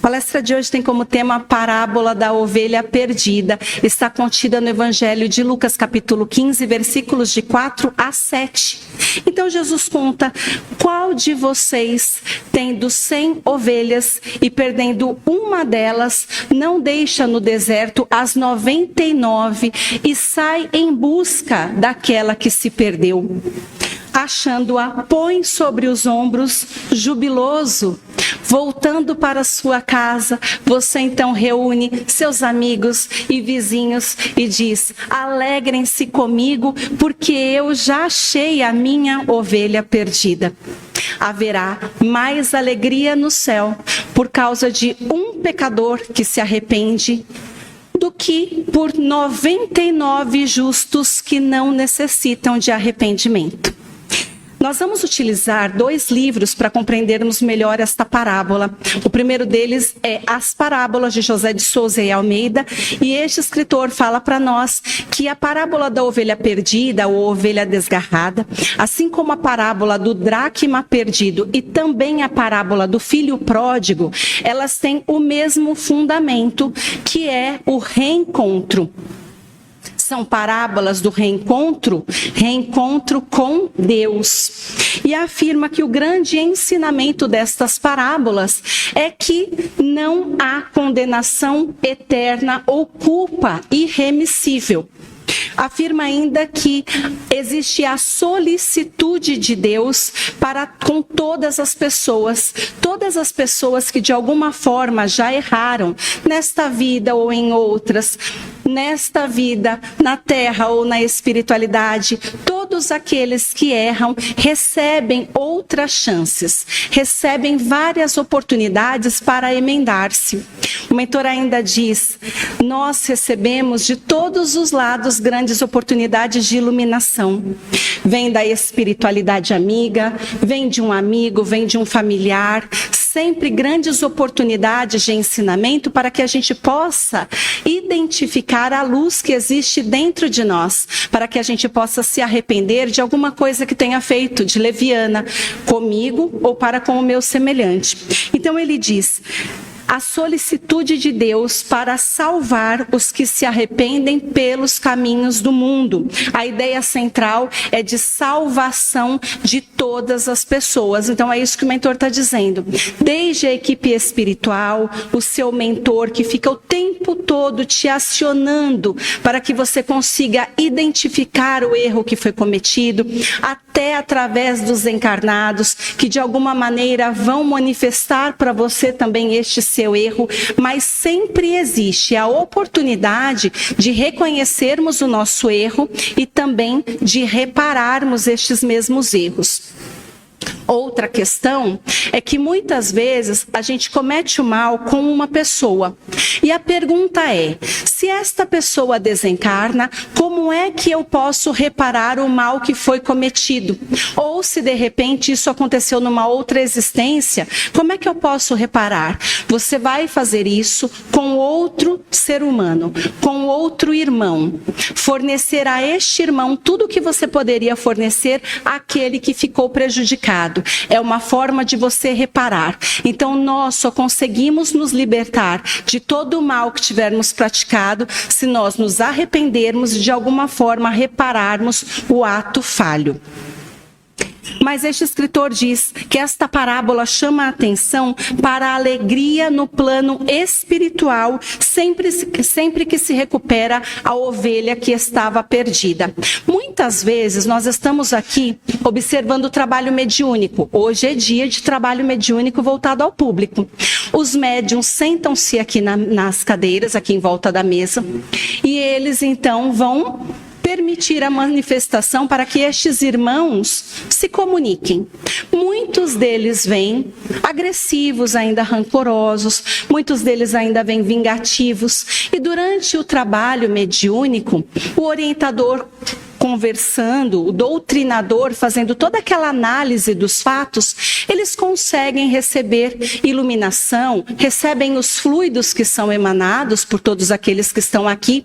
palestra de hoje tem como tema a parábola da ovelha perdida. Está contida no Evangelho de Lucas, capítulo 15, versículos de 4 a 7. Então Jesus conta: qual de vocês, tendo 100 ovelhas e perdendo uma delas, não deixa no deserto as 99 e sai em busca daquela que se perdeu? Achando-a, põe sobre os ombros, jubiloso. Voltando para sua casa, você então reúne seus amigos e vizinhos e diz: alegrem-se comigo, porque eu já achei a minha ovelha perdida. Haverá mais alegria no céu por causa de um pecador que se arrepende do que por 99 justos que não necessitam de arrependimento. Nós vamos utilizar 2 livros para compreendermos melhor esta parábola. O primeiro deles é As Parábolas, de José de Souza e Almeida, e este escritor fala para nós que a parábola da ovelha perdida ou ovelha desgarrada, assim como a parábola do dracma perdido e também a parábola do filho pródigo, elas têm o mesmo fundamento, que é o reencontro. São parábolas do reencontro com Deus. E afirma que o grande ensinamento destas parábolas é que não há condenação eterna ou culpa irremissível. Afirma ainda que existe a solicitude de Deus para com todas as pessoas que de alguma forma já erraram nesta vida ou em outras, nesta vida, na terra ou na espiritualidade. Todos aqueles que erram recebem outras chances, recebem várias oportunidades para emendar-se. O mentor ainda diz: nós recebemos de todos os lados grandes oportunidades de iluminação. Vem da espiritualidade amiga, vem de um amigo, vem de um familiar. Sempre grandes oportunidades de ensinamento para que a gente possa identificar a luz que existe dentro de nós, para que a gente possa se arrepender de alguma coisa que tenha feito de leviana comigo ou para com o meu semelhante. Então ele diz: a solicitude de Deus para salvar os que se arrependem pelos caminhos do mundo. A ideia central é de salvação de todas as pessoas. Então é isso que o mentor está dizendo. Desde a equipe espiritual, o seu mentor que fica o tempo todo te acionando para que você consiga identificar o erro que foi cometido, até através dos encarnados que de alguma maneira vão manifestar para você também este seu erro, mas sempre existe a oportunidade de reconhecermos o nosso erro e também de repararmos estes mesmos erros. Outra questão é que muitas vezes a gente comete o mal com uma pessoa. E a pergunta é: se esta pessoa desencarna, como é que eu posso reparar o mal que foi cometido? Ou se de repente isso aconteceu numa outra existência, como é que eu posso reparar? Você vai fazer isso com outro ser humano, com outro irmão. Fornecer a este irmão tudo o que você poderia fornecer àquele que ficou prejudicado. É uma forma de você reparar. Então nós só conseguimos nos libertar de todo o mal que tivermos praticado se nós nos arrependermos e de alguma forma repararmos o ato falho. Mas este escritor diz que esta parábola chama a atenção para a alegria no plano espiritual sempre que se recupera a ovelha que estava perdida. Muitas vezes nós estamos aqui observando o trabalho mediúnico. Hoje é dia de trabalho mediúnico voltado ao público. Os médiuns sentam-se aqui nas cadeiras, aqui em volta da mesa, e eles então vão permitir a manifestação para que estes irmãos se comuniquem. Muitos deles vêm agressivos, ainda rancorosos, muitos deles ainda vêm vingativos, e durante o trabalho mediúnico, o orientador conversando, o doutrinador fazendo toda aquela análise dos fatos, eles conseguem receber iluminação, recebem os fluidos que são emanados por todos aqueles que estão aqui,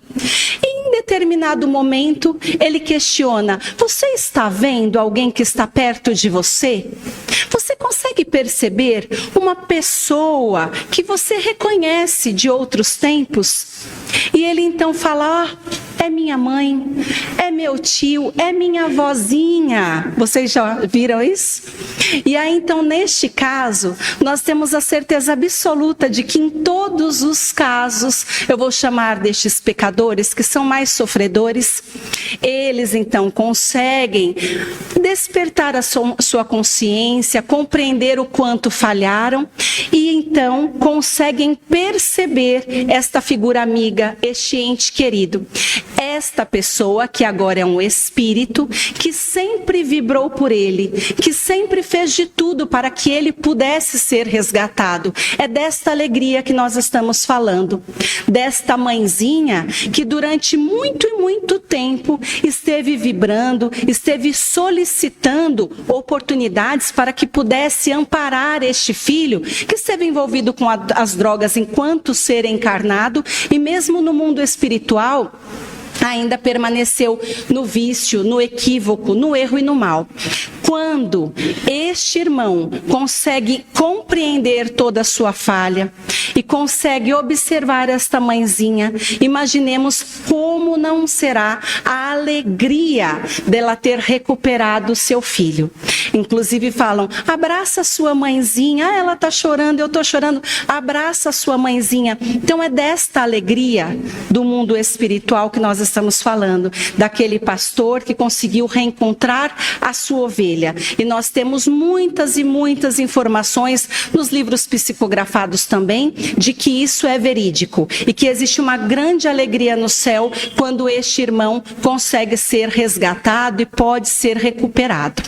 e em determinado momento, ele questiona: você está vendo alguém que está perto de você? Você consegue perceber uma pessoa que você reconhece de outros tempos? E ele então fala: é minha mãe, é meu tio, é minha vozinha. Vocês já viram isso? E aí então, neste caso, nós temos a certeza absoluta de que em todos os casos, eu vou chamar destes pecadores que são mais sofredores, eles então conseguem despertar a sua consciência, compreender o quanto falharam e então conseguem perceber esta figura amiga, este ente querido. Esta pessoa que agora é um espírito, que sempre vibrou por ele, que sempre fez de tudo para que ele pudesse ser resgatado. É desta alegria que nós estamos falando. Desta mãezinha que durante muito e muito tempo esteve vibrando, esteve solicitando oportunidades para que pudesse amparar este filho que esteve envolvido com as drogas enquanto ser encarnado e mesmo no mundo espiritual ainda permaneceu no vício, no equívoco, no erro e no mal. Quando este irmão consegue compreender toda a sua falha e consegue observar esta mãezinha, imaginemos como não será a alegria dela ter recuperado seu filho. Inclusive falam: abraça sua mãezinha. Ah, ela está chorando, eu estou chorando. Abraça sua mãezinha. Então é desta alegria do mundo espiritual que nós estamos falando, daquele pastor que conseguiu reencontrar a sua ovelha. E nós temos muitas e muitas informações nos livros psicografados também de que isso é verídico e que existe uma grande alegria no céu quando este irmão consegue ser resgatado e pode ser recuperado.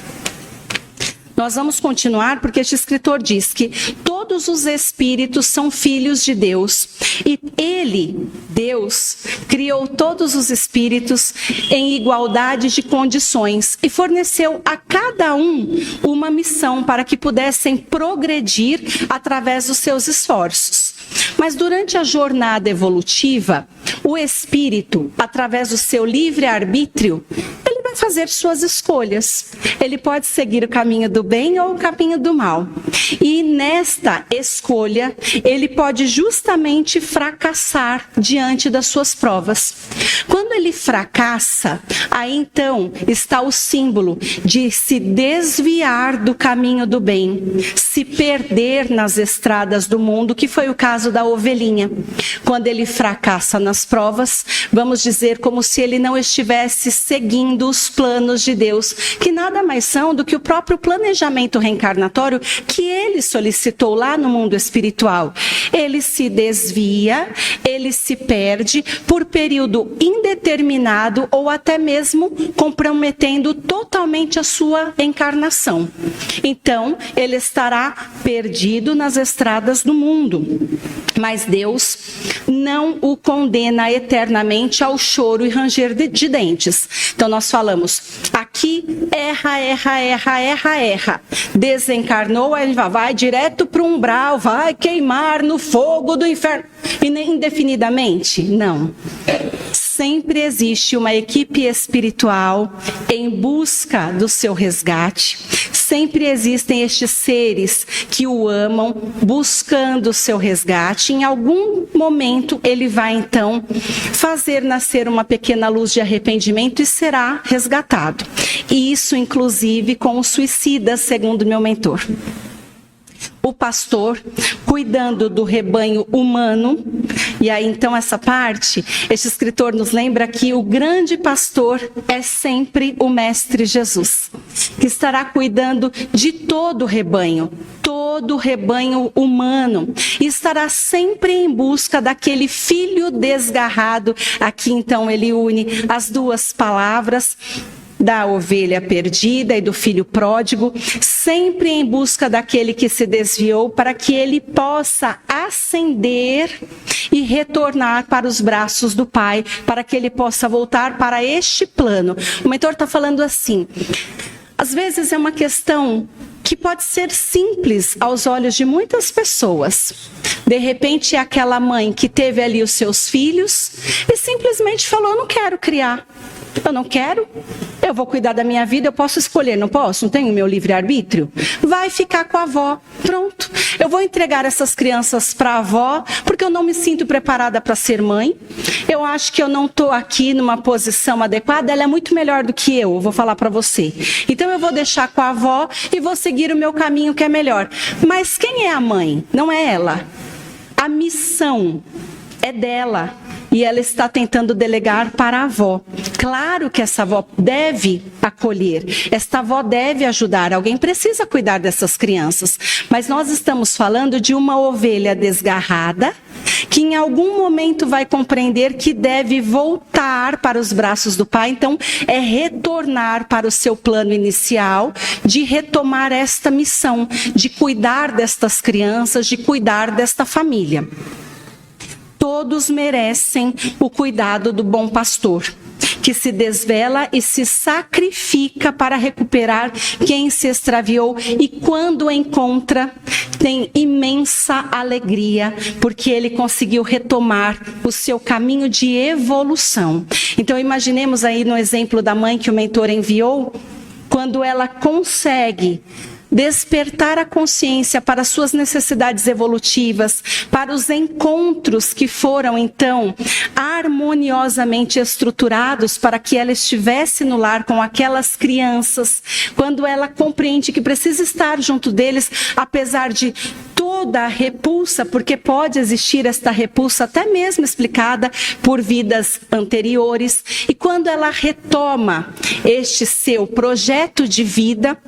Nós vamos continuar porque este escritor diz que todos os espíritos são filhos de Deus e ele, Deus, criou todos os espíritos em igualdade de condições e forneceu a cada um uma missão para que pudessem progredir através dos seus esforços. Mas durante a jornada evolutiva, o espírito, através do seu livre-arbítrio, ele vai fazer suas escolhas. Ele pode seguir o caminho do bem ou o caminho do mal. E nesta escolha, ele pode justamente fracassar diante das suas provas. Quando ele fracassa, aí então está o símbolo de se desviar do caminho do bem, se perder nas estradas do mundo, que foi o caso da ovelhinha. Quando ele fracassa nas provas, vamos dizer como se ele não estivesse seguindo os planos de Deus, que nada mais são do que o próprio planejamento reencarnatório que ele solicitou lá no mundo espiritual. Ele se desvia, ele se perde por período indeterminado ou até mesmo comprometendo totalmente a sua encarnação. Então, ele estará perdido nas estradas do mundo. Mas Deus não o condena eternamente ao choro e ranger de dentes. Então nós falamos, aqui erra. Desencarnou, ele vai direto para o umbral, vai queimar no fogo do inferno. E indefinidamente? Não. Sempre existe uma equipe espiritual em busca do seu resgate. Sempre existem estes seres que o amam, buscando o seu resgate. Em algum momento, ele vai, então, fazer nascer uma pequena luz de arrependimento e será resgatado. E isso, inclusive, com o suicida, segundo meu mentor. O pastor cuidando do rebanho humano, e aí então essa parte, este escritor nos lembra que o grande pastor é sempre o Mestre Jesus, que estará cuidando de todo o rebanho humano, e estará sempre em busca daquele filho desgarrado. Aqui então ele une as duas palavras, da ovelha perdida e do filho pródigo, sempre em busca daquele que se desviou, para que ele possa ascender e retornar para os braços do Pai, para que ele possa voltar para este plano. O mentor está falando assim, às vezes é uma questão que pode ser simples aos olhos de muitas pessoas. De repente é aquela mãe que teve ali os seus filhos e simplesmente falou: eu não quero criar, eu não quero, eu vou cuidar da minha vida, eu posso escolher, não posso? Não tenho meu livre-arbítrio? Vai ficar com a avó, pronto. Eu vou entregar essas crianças para a avó, porque eu não me sinto preparada para ser mãe. Eu acho que eu não estou aqui numa posição adequada, ela é muito melhor do que eu vou falar para você. Então eu vou deixar com a avó e vou seguir o meu caminho que é melhor. Mas quem é a mãe? Não é ela. A missão é dela. E ela está tentando delegar para a avó. Claro que essa avó deve acolher, esta avó deve ajudar, alguém precisa cuidar dessas crianças. Mas nós estamos falando de uma ovelha desgarrada, que em algum momento vai compreender que deve voltar para os braços do pai. Então, é retornar para o seu plano inicial, de retomar esta missão, de cuidar destas crianças, de cuidar desta família. Todos merecem o cuidado do bom pastor, que se desvela e se sacrifica para recuperar quem se extraviou e quando encontra, tem imensa alegria, porque ele conseguiu retomar o seu caminho de evolução. Então imaginemos aí no exemplo da mãe que o mentor enviou, quando ela consegue despertar a consciência para as suas necessidades evolutivas, para os encontros que foram, então, harmoniosamente estruturados para que ela estivesse no lar com aquelas crianças, quando ela compreende que precisa estar junto deles, apesar de toda a repulsa, porque pode existir esta repulsa até mesmo explicada por vidas anteriores, e quando ela retoma este seu projeto de vida,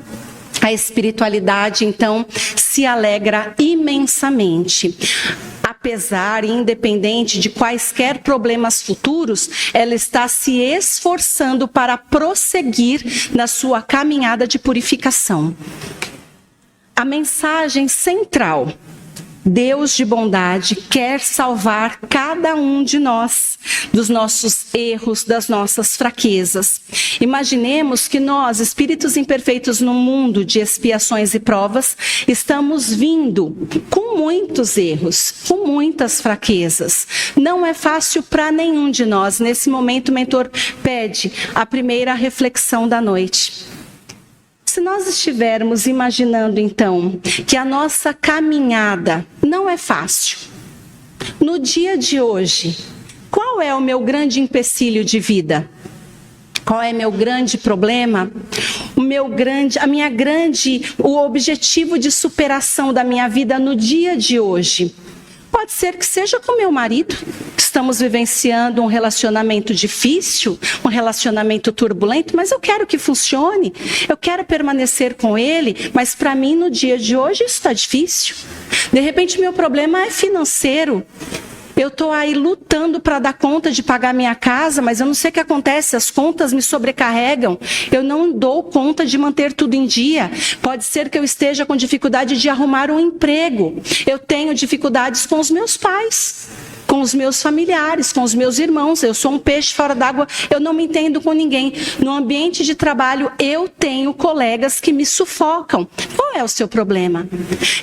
a espiritualidade, então, se alegra imensamente. Apesar e independente de quaisquer problemas futuros, ela está se esforçando para prosseguir na sua caminhada de purificação. A mensagem central: Deus de bondade quer salvar cada um de nós dos nossos erros, das nossas fraquezas. Imaginemos que nós, espíritos imperfeitos no mundo de expiações e provas, estamos vindo com muitos erros, com muitas fraquezas. Não é fácil para nenhum de nós. Nesse momento, o mentor pede a primeira reflexão da noite. Se nós estivermos imaginando, então, que a nossa caminhada não é fácil, no dia de hoje, qual é o meu grande empecilho de vida? Qual é meu grande problema? O objetivo de superação da minha vida no dia de hoje? Pode ser que seja com meu marido. Estamos vivenciando um relacionamento difícil, um relacionamento turbulento, mas eu quero que funcione. Eu quero permanecer com ele, mas para mim no dia de hoje isso está difícil. De repente meu problema é financeiro. Eu estou aí lutando para dar conta de pagar minha casa, mas eu não sei o que acontece, as contas me sobrecarregam. Eu não dou conta de manter tudo em dia. Pode ser que eu esteja com dificuldade de arrumar um emprego. Eu tenho dificuldades com os meus pais, com os meus familiares, com os meus irmãos. Eu sou um peixe fora d'água, eu não me entendo com ninguém. No ambiente de trabalho, eu tenho colegas que me sufocam. Qual é o seu problema?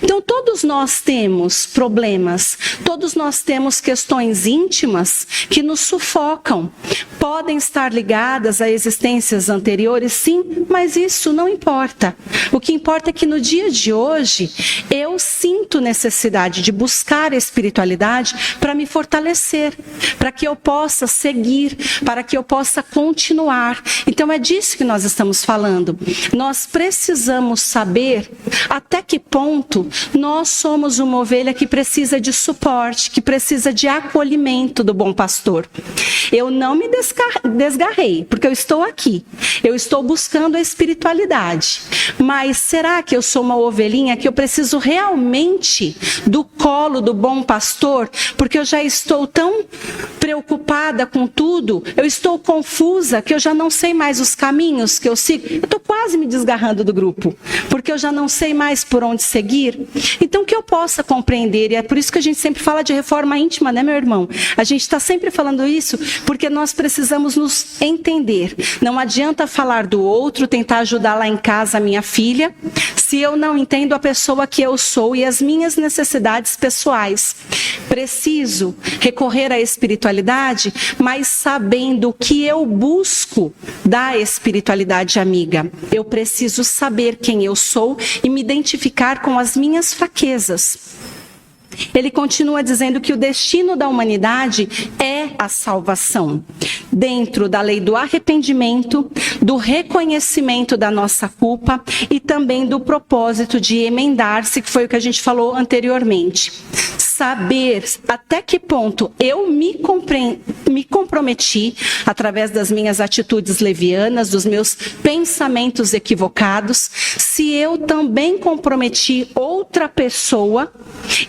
Então, todos nós temos problemas, todos nós temos questões íntimas que nos sufocam. Podem estar ligadas a existências anteriores, sim, mas isso não importa. O que importa é que no dia de hoje, eu sinto necessidade de buscar a espiritualidade para me fortalecer, para que eu possa seguir, para que eu possa continuar. Então é disso que nós estamos falando. Nós precisamos saber até que ponto nós somos uma ovelha que precisa de suporte, que precisa de acolhimento do bom pastor. Eu não me desgarrei, porque eu estou aqui. Eu estou buscando a espiritualidade. Mas será que eu sou uma ovelhinha que eu preciso realmente do colo do bom pastor? Porque eu já estou tão preocupada com tudo, eu estou confusa, que eu já não sei mais os caminhos que eu sigo. Eu estou quase me desgarrando do grupo, porque eu já não sei mais por onde seguir. Então, que eu possa compreender, e é por isso que a gente sempre fala de reforma íntima, né, meu irmão? A gente está sempre falando isso porque nós precisamos nos entender. Não adianta falar do outro, tentar ajudar lá em casa a minha filha, se eu não entendo a pessoa que eu sou e as minhas necessidades pessoais. Preciso recorrer à espiritualidade, mas sabendo o que eu busco da espiritualidade amiga. Eu preciso saber quem eu sou e me identificar com as minhas fraquezas. Ele continua dizendo que o destino da humanidade é a salvação, dentro da lei do arrependimento, do reconhecimento da nossa culpa e também do propósito de emendar-se, que foi o que a gente falou anteriormente. Saber até que ponto eu me comprometi através das minhas atitudes levianas, dos meus pensamentos equivocados, se eu também comprometi outra pessoa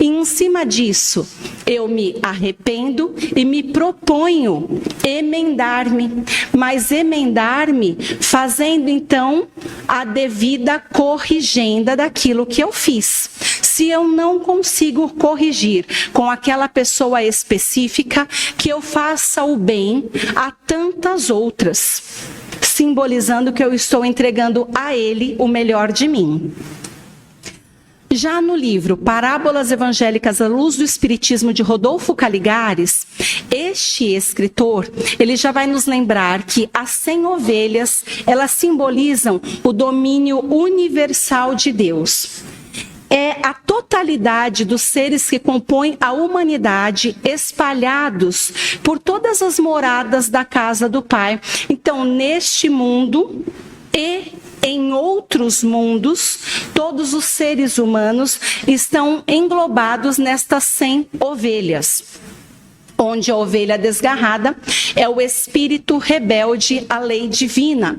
e em cima disso eu me arrependo e me proponho emendar-me, mas emendar-me fazendo então a devida corrigenda daquilo que eu fiz. Se eu não consigo corrigir com aquela pessoa específica, que eu faça o bem a tantas outras, simbolizando que eu estou entregando a ele o melhor de mim. Já no livro Parábolas Evangélicas à Luz do Espiritismo, de Rodolfo Caligares, este escritor, ele já vai nos lembrar que as 100 ovelhas, elas simbolizam o domínio universal de Deus. É a totalidade dos seres que compõem a humanidade espalhados por todas as moradas da casa do Pai. Então, neste mundo e em outros mundos, todos os seres humanos estão englobados nestas 100 ovelhas. Onde a ovelha desgarrada é o espírito rebelde à lei divina.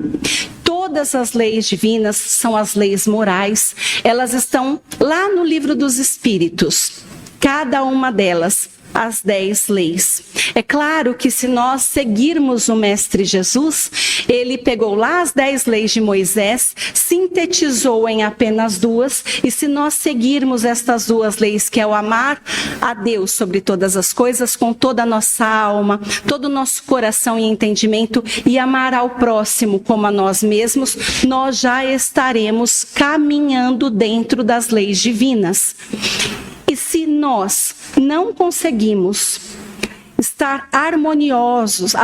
Todas as leis divinas são as leis morais, elas estão lá no livro dos Espíritos, cada uma delas, as 10 leis. É claro que se nós seguirmos o Mestre Jesus, ele pegou lá as 10 leis de Moisés, sintetizou em apenas 2, e se nós seguirmos estas 2 leis, que é o amar a Deus sobre todas as coisas, com toda a nossa alma, todo o nosso coração e entendimento, e amar ao próximo como a nós mesmos, nós já estaremos caminhando dentro das leis divinas. E se nós não conseguimos estar harmoniosos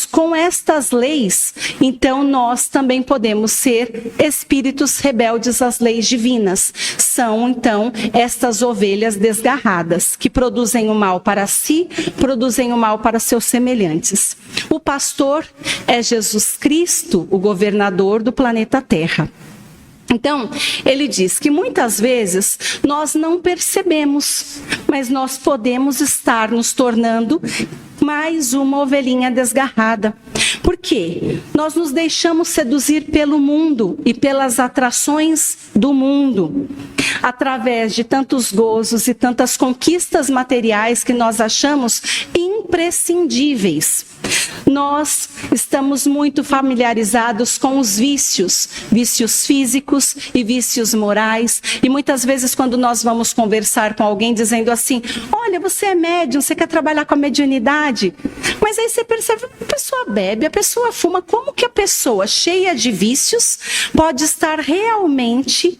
com estas leis, então nós também podemos ser espíritos rebeldes às leis divinas. São, então, estas ovelhas desgarradas, que produzem o mal para si, produzem o mal para seus semelhantes. O pastor é Jesus Cristo, o governador do planeta Terra. Então, ele diz que muitas vezes nós não percebemos, mas nós podemos estar nos tornando mais uma ovelhinha desgarrada. Por quê? Nós nos deixamos seduzir pelo mundo e pelas atrações do mundo, através de tantos gozos e tantas conquistas materiais que nós achamos imprescindíveis. Nós estamos muito familiarizados com os vícios físicos e vícios morais, e muitas vezes quando nós vamos conversar com alguém dizendo assim, olha, você é médium, você quer trabalhar com a mediunidade, mas aí você percebe, a pessoa bebe, a pessoa fuma, como que a pessoa cheia de vícios pode estar realmente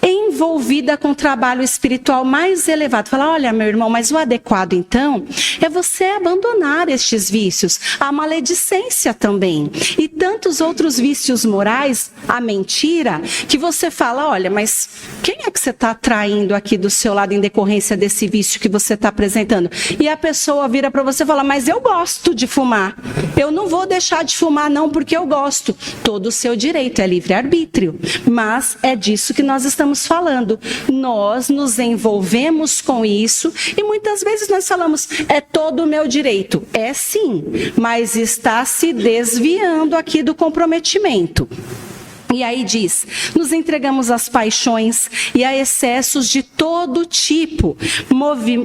envolvida com o trabalho espiritual mais elevado? Fala, olha, meu irmão, mas o adequado então é você abandonar estes vícios, a maledicência também e tantos outros vícios morais, a mentira, que você fala, olha, mas quem é que você está atraindo aqui do seu lado em decorrência desse vício que você está apresentando? E a pessoa vira para você e fala, mas eu gosto de fumar, eu não vou deixar de fumar não porque eu gosto. Todo o seu direito, é livre-arbítrio, mas é disso que nós estamos falando. Nós nos envolvemos com isso e muitas vezes nós falamos, é todo o meu direito. É sim, mas está se desviando aqui do comprometimento. E aí diz, nos entregamos às paixões e a excessos de todo tipo,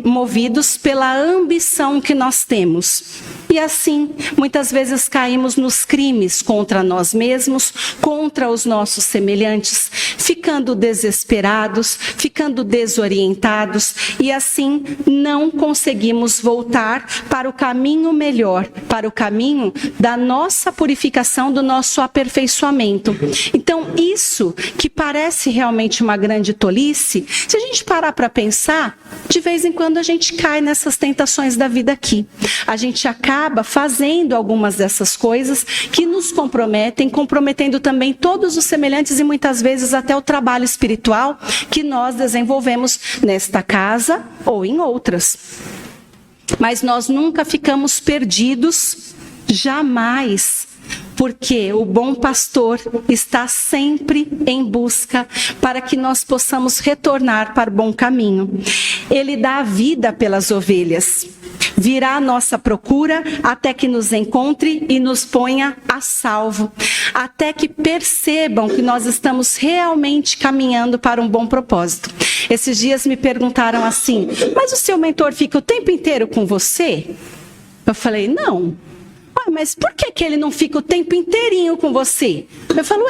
movidos pela ambição que nós temos. E assim, muitas vezes caímos nos crimes contra nós mesmos, contra os nossos semelhantes, ficando desesperados, ficando desorientados e assim não conseguimos voltar para o caminho melhor, para o caminho da nossa purificação, do nosso aperfeiçoamento. Então, isso que parece realmente uma grande tolice, se a gente parar para pensar, de vez em quando a gente cai nessas tentações da vida aqui. A gente acaba fazendo algumas dessas coisas que nos comprometem, comprometendo também todos os semelhantes e muitas vezes até o trabalho espiritual que nós desenvolvemos nesta casa ou em outras. Mas nós nunca ficamos perdidos, jamais. Porque o bom pastor está sempre em busca para que nós possamos retornar para o bom caminho. Ele dá a vida pelas ovelhas. Virá à nossa procura até que nos encontre e nos ponha a salvo. Até que percebam que nós estamos realmente caminhando para um bom propósito. Esses dias me perguntaram assim, mas o seu mentor fica o tempo inteiro com você? Eu falei, não. Mas por que ele não fica o tempo inteirinho com você? Eu falo,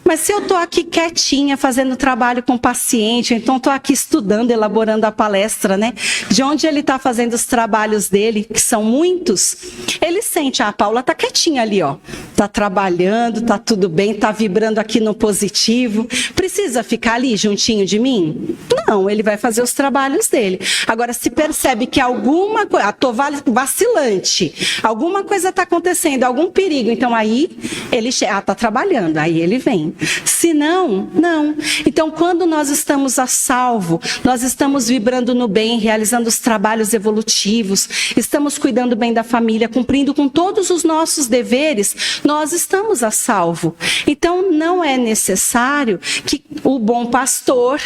mas se eu estou aqui quietinha, fazendo trabalho com o paciente, então estou aqui estudando, elaborando a palestra, né? De onde ele está fazendo os trabalhos dele, que são muitos, ele sente, a Paula está quietinha ali, ó. Está trabalhando, está tudo bem, está vibrando aqui no positivo. Precisa ficar ali juntinho de mim? Não, ele vai fazer os trabalhos dele. Agora, se percebe que alguma coisa, estou vacilante, alguma coisa está acontecendo, algum perigo, então aí ele está trabalhando, aí ele vem. Se não, não. Então, quando nós estamos a salvo, nós estamos vibrando no bem, realizando os trabalhos evolutivos, estamos cuidando bem da família, cumprindo com todos os nossos deveres, nós estamos a salvo. Então, não é necessário que o bom pastor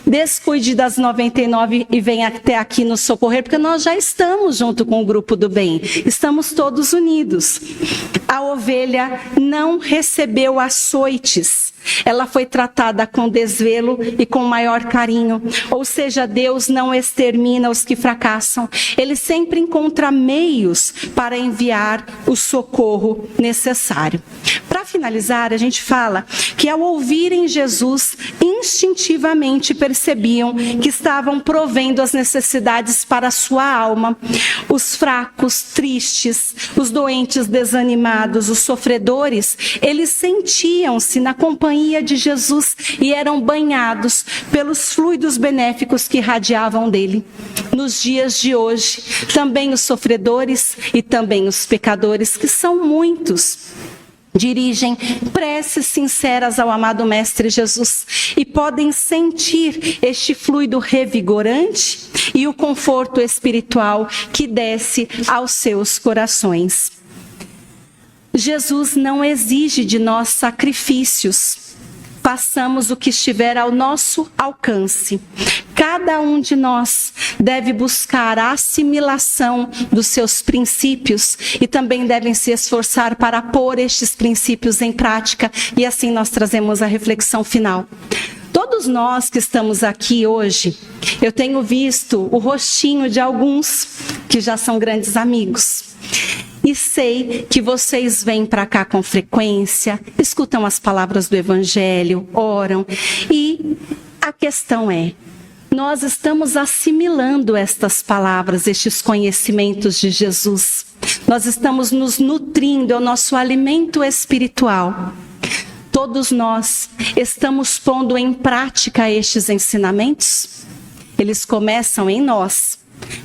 descuide das 99 e venha até aqui nos socorrer, porque nós já estamos junto com o grupo do bem, estamos todos unidos. A ovelha não recebeu açoites, ela foi tratada com desvelo e com maior carinho, ou seja, Deus não extermina os que fracassam, Ele sempre encontra meios para enviar o socorro necessário. Para finalizar, a gente fala que ao ouvirem Jesus, instintivamente percebiam que estavam provendo as necessidades para a sua alma. Os fracos, tristes, os doentes desanimados, os sofredores, eles sentiam-se na companhia de Jesus e eram banhados pelos fluidos benéficos que irradiavam dele. Nos dias de hoje, também os sofredores e também os pecadores, que são muitos, dirigem preces sinceras ao amado Mestre Jesus e podem sentir este fluido revigorante e o conforto espiritual que desce aos seus corações. Jesus não exige de nós sacrifícios. Façamos o que estiver ao nosso alcance. Cada um de nós deve buscar a assimilação dos seus princípios e também devem se esforçar para pôr estes princípios em prática. E assim nós trazemos a reflexão final. Todos nós que estamos aqui hoje, eu tenho visto o rostinho de alguns que já são grandes amigos. E sei que vocês vêm para cá com frequência, escutam as palavras do Evangelho, oram. E a questão é, nós estamos assimilando estas palavras, estes conhecimentos de Jesus. Nós estamos nos nutrindo, é o nosso alimento espiritual. Todos nós estamos pondo em prática estes ensinamentos. Eles começam em nós,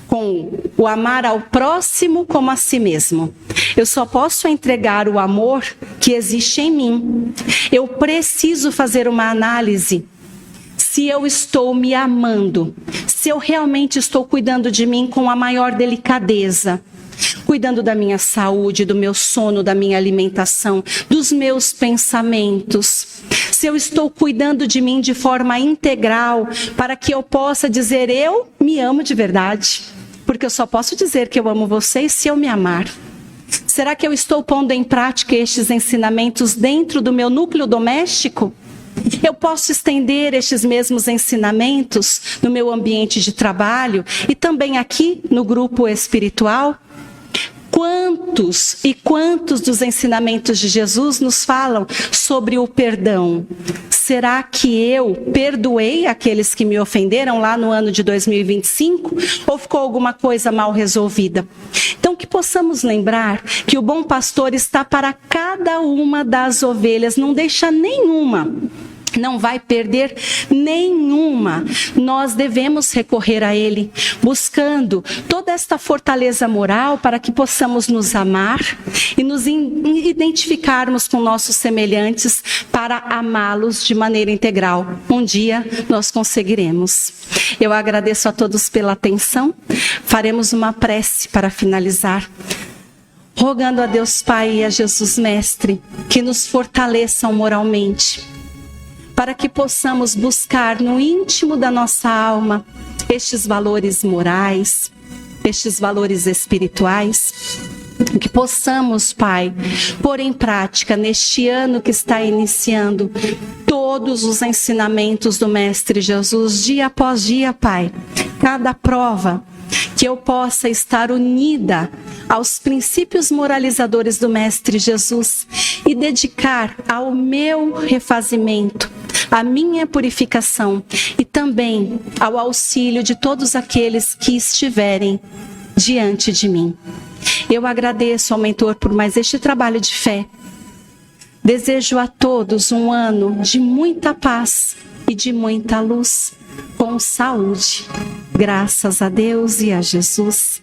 com o amar ao próximo como a si mesmo. Eu só posso entregar o amor que existe em mim. Eu preciso fazer uma análise. Se eu estou me amando, se eu realmente estou cuidando de mim com a maior delicadeza, cuidando da minha saúde, do meu sono, da minha alimentação, dos meus pensamentos. Se eu estou cuidando de mim de forma integral, para que eu possa dizer, eu me amo de verdade. Porque eu só posso dizer que eu amo vocês se eu me amar. Será que eu estou pondo em prática estes ensinamentos dentro do meu núcleo doméstico? Eu posso estender estes mesmos ensinamentos no meu ambiente de trabalho e também aqui no grupo espiritual? Quantos e quantos dos ensinamentos de Jesus nos falam sobre o perdão? Será que eu perdoei aqueles que me ofenderam lá no ano de 2025? Ou ficou alguma coisa mal resolvida? Então, que possamos lembrar que o bom pastor está para cada uma das ovelhas, não deixa nenhuma. Não vai perder nenhuma. Nós devemos recorrer a Ele, buscando toda esta fortaleza moral para que possamos nos amar e nos identificarmos com nossos semelhantes para amá-los de maneira integral. Um dia nós conseguiremos. Eu agradeço a todos pela atenção. Faremos uma prece para finalizar, rogando a Deus Pai e a Jesus Mestre que nos fortaleçam moralmente, para que possamos buscar no íntimo da nossa alma estes valores morais, estes valores espirituais, que possamos, Pai, pôr em prática neste ano que está iniciando todos os ensinamentos do Mestre Jesus, dia após dia, Pai. Cada prova, que eu possa estar unida aos princípios moralizadores do Mestre Jesus e dedicar ao meu refazimento, à minha purificação e também ao auxílio de todos aqueles que estiverem diante de mim. Eu agradeço ao Mentor por mais este trabalho de fé. Desejo a todos um ano de muita paz e de muita luz, com saúde. Graças a Deus e a Jesus.